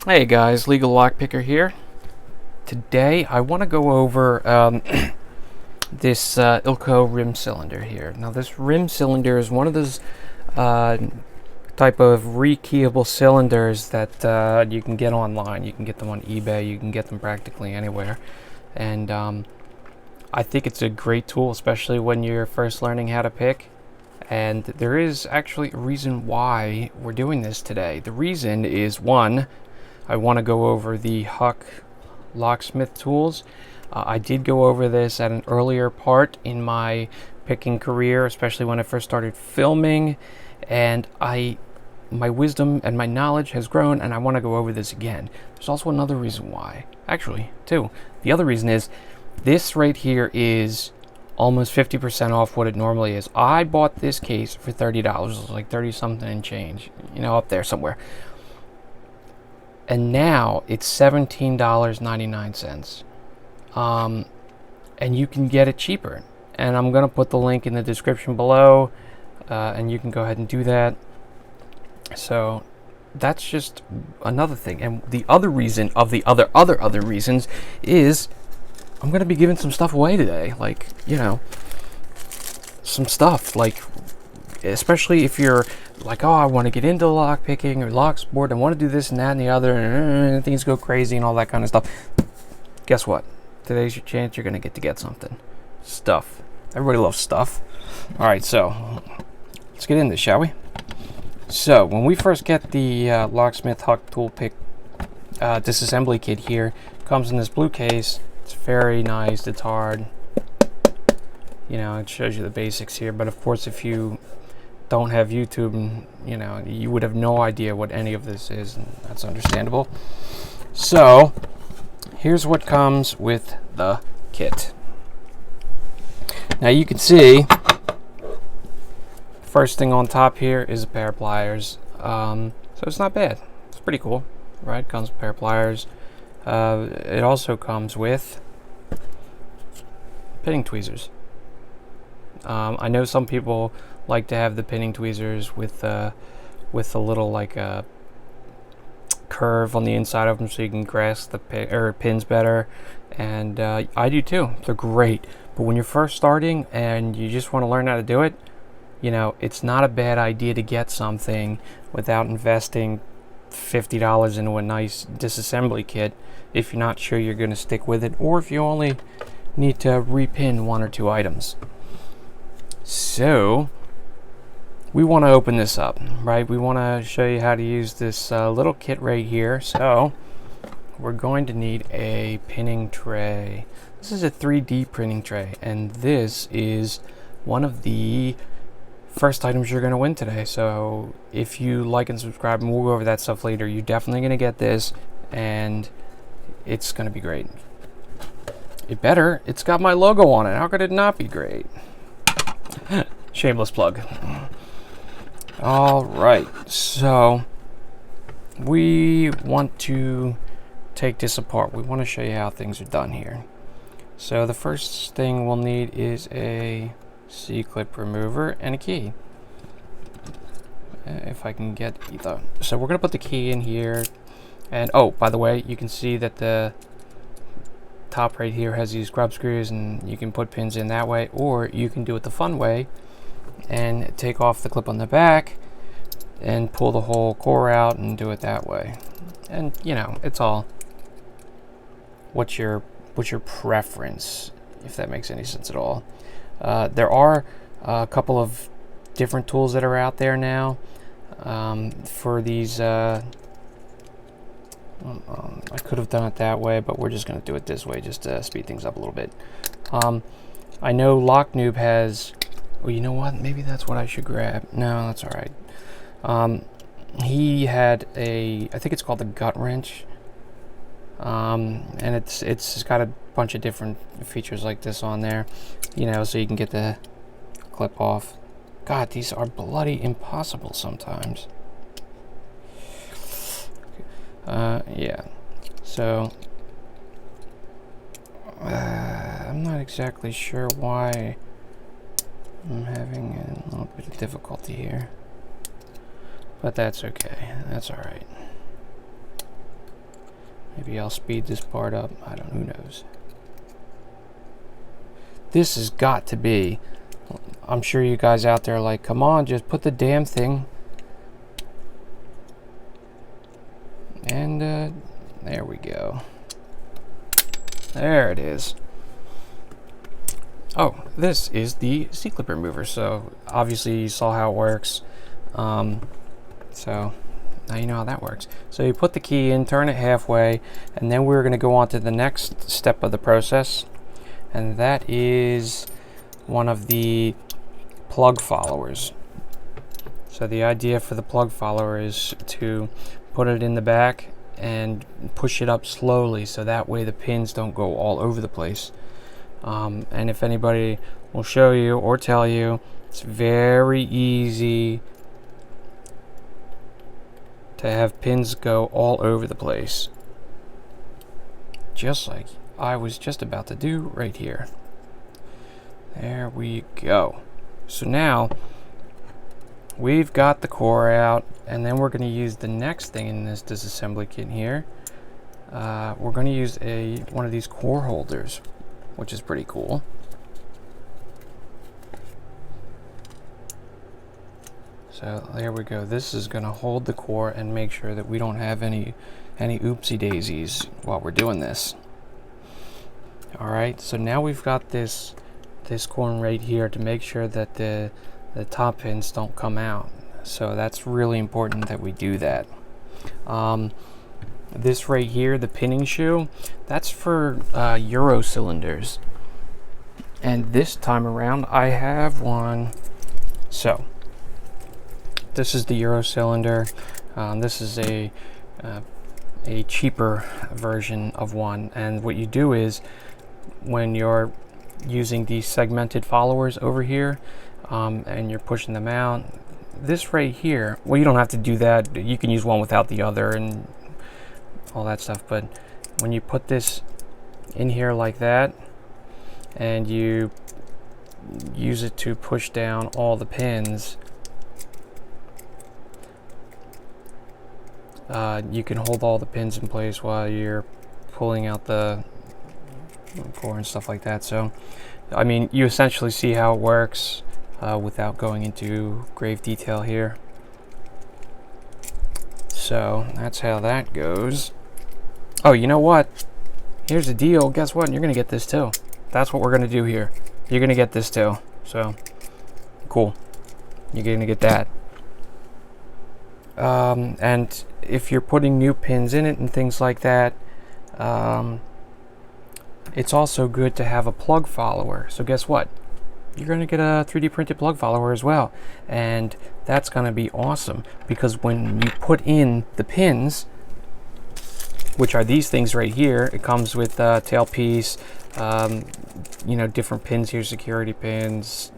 Hey guys, LegalLockPicker here. Today I want to go over this Ilco rim cylinder here. Now this rim cylinder is one of those type of rekeyable cylinders that you can get online. You can get them on eBay, you can get them practically anywhere. And I think it's a great tool, especially when you're first learning how to pick. And there is actually a reason why we're doing this today. The reason is, one, I want to go over the HUK Locksmith tools. I did go over this at an earlier part in my picking career, especially when I first started filming, and my wisdom and my knowledge has grown, and I want to go over this again. There's also another reason why. Actually, two. The other reason is this right here is almost 50% off what it normally is. I bought this case for $30. It was like 30 something and change, you know, up there somewhere. And now it's $17.99. And you can get it cheaper. And I'm going to put the link in the description below, and you can go ahead and do that. So that's just another thing. And the other reason of the other reasons is I'm going to be giving some stuff away today. Like, you know, some stuff. Like, especially if you're like, oh, I want to get into lockpicking or locksport, I want to do this and that and the other, and things go crazy and all that kind of stuff. Guess what? Today's your chance. You're going to get something. Stuff. Everybody loves stuff. All right, so let's get into this, shall we? So when we first get the Locksmith HUK Tool Pick disassembly kit here, it comes in this blue case. It's very nice. It's hard. You know, it shows you the basics here. But of course, if you don't have YouTube, you know, you would have no idea what any of this is, and that's understandable. So here's what comes with the kit. Now you can see first thing on top here is a pair of pliers. So it's not bad. It's pretty cool, right? Comes with a pair of pliers. It also comes with pinning tweezers. I know some people like to have the pinning tweezers with a little like a curve on the inside of them, so you can grasp the pins better. And I do too. They're great. But when you're first starting and you just want to learn how to do it, you know, it's not a bad idea to get something without investing $50 into a nice disassembly kit if you're not sure you're going to stick with it, or if you only need to repin one or two items. So we want to open this up, right? We want to show you how to use this little kit right here. So we're going to need a pinning tray. This is a 3D printing tray, and this is one of the first items you're going to win today. So if you like and subscribe, and we'll go over that stuff later, you're definitely going to get this, and it's going to be great. It's got my logo on it. How could it not be great? Shameless plug. All right, so we want to take this apart. We want to show you how things are done here. So the first thing we'll need is a C-clip remover and a key. If I can get either. So we're going to put the key in here. And oh, by the way, you can see that the top right here has these grub screws, and you can put pins in that way, or you can do it the fun way and take off the clip on the back and pull the whole core out and do it that way. And you know, it's all what's your preference, if that makes any sense at all. There are a couple of different tools that are out there now for these. I could have done it that way, but we're just going to do it this way just to speed things up a little bit. I know LockNoob has. Well, you know what? Maybe that's what I should grab. No, that's all right. He had I think it's called the gut wrench. And it's got a bunch of different features like this on there, you know, so you can get the clip off. God, these are bloody impossible sometimes. Yeah, so I'm not exactly sure why I'm having a little bit of difficulty here, but that's okay. That's all right. Maybe I'll speed this part up. I don't, who knows. This has got to be, I'm sure you guys out there are like, come on, just put the damn thing. And there we go. There it is. Oh, this is the C-clip remover. So obviously you saw how it works. So now you know how that works. So you put the key in, turn it halfway, and then we're going to go on to the next step of the process, and that is one of the plug followers. So the idea for the plug follower is to put it in the back and push it up slowly, so that way the pins don't go all over the place. And if anybody will show you or tell you, it's very easy to have pins go all over the place, just like I was just about to do right here. There we go. So now we've got the core out, and then we're going to use the next thing in this disassembly kit here. We're going to use one of these core holders, which is pretty cool. So there we go. This is going to hold the core and make sure that we don't have any oopsie daisies while we're doing this. All right, so now we've got this core right here to make sure that the top pins don't come out. So that's really important that we do that. This right here, the pinning shoe, that's for Euro cylinders. And this time around, I have one. So this is the Euro cylinder. This is a cheaper version of one. And what you do is, when you're using these segmented followers over here, and you're pushing them out, this right here, well, you don't have to do that. You can use one without the other and all that stuff. But when you put this in here like that, and you use it to push down all the pins, you can hold all the pins in place while you're pulling out the core and stuff like that. So, I mean, you essentially see how it works without going into grave detail here. So that's how that goes. Oh, you know what? Here's the deal. Guess what? You're gonna get this too. That's what we're gonna do here. You're gonna get this too. So cool. You're gonna get that. And if you're putting new pins in it and things like that, it's also good to have a plug follower. So guess what? You're going to get a 3D printed plug follower as well. And that's going to be awesome, because when you put in the pins, which are these things right here, it comes with tailpiece, you know, different pins here, security pins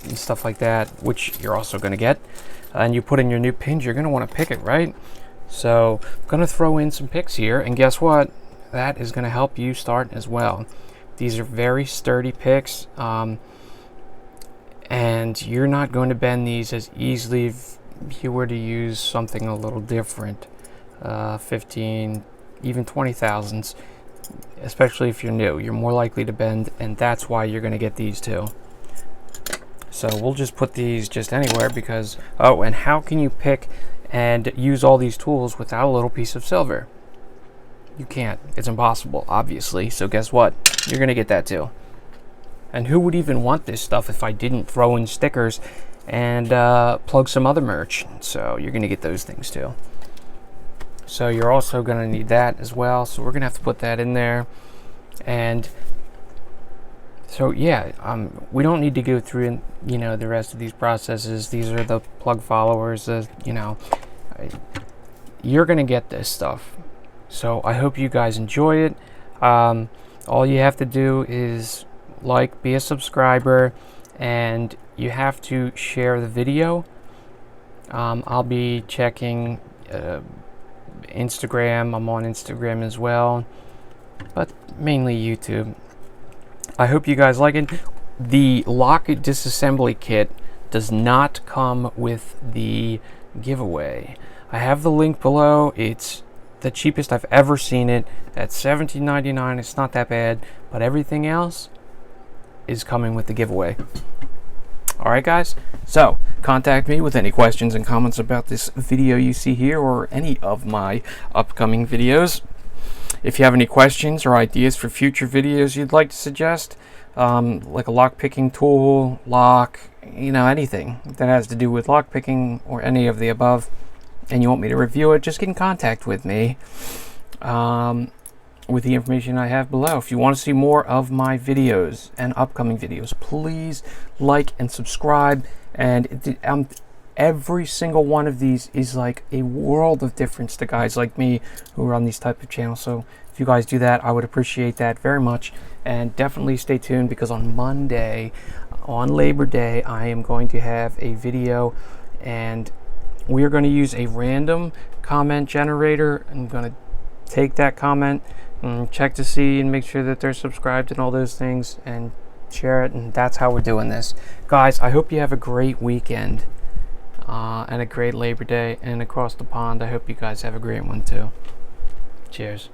and stuff like that, which you're also going to get. And you put in your new pins, you're going to want to pick it, right? So I'm going to throw in some picks here, and guess what? That is going to help you start as well. These are very sturdy picks, and you're not going to bend these as easily if you were to use something a little different. 15, even 20 thousandths, especially if you're new, you're more likely to bend, and that's why you're going to get these too. So we'll just put these just anywhere, because, oh, and how can you pick and use all these tools without a little piece of silver? You can't. It's impossible, obviously. So guess what? You're going to get that too. And who would even want this stuff if I didn't throw in stickers and plug some other merch? So you're going to get those things too. So you're also going to need that as well. So we're going to have to put that in there. And so yeah, we don't need to go through, you know, the rest of these processes. These are the plug followers. You know, you're going to get this stuff. So I hope you guys enjoy it. All you have to do is like, be a subscriber, and you have to share the video. I'll be checking Instagram. I'm on Instagram as well, but mainly YouTube. I hope you guys like it. The lock disassembly kit does not come with the giveaway. I have the link below. It's the cheapest I've ever seen it at $17.99. It's not that bad, but everything else is coming with the giveaway. All right, guys, so contact me with any questions and comments about this video you see here or any of my upcoming videos. If you have any questions or ideas for future videos you'd like to suggest, like a lock picking tool, lock, you know, anything that has to do with lock picking or any of the above, and you want me to review it, just get in contact with me with the information I have below. If you want to see more of my videos and upcoming videos, please like and subscribe. And every single one of these is like a world of difference to guys like me who run these type of channels. So if you guys do that, I would appreciate that very much. And definitely stay tuned, because on Monday, on Labor Day, I am going to have a video, and we are going to use a random comment generator. I'm going to take that comment and check to see and make sure that they're subscribed and all those things, and share it. And that's how we're doing this, guys. I hope you have a great weekend and a great Labor Day, and across the pond, I hope you guys have a great one too. Cheers.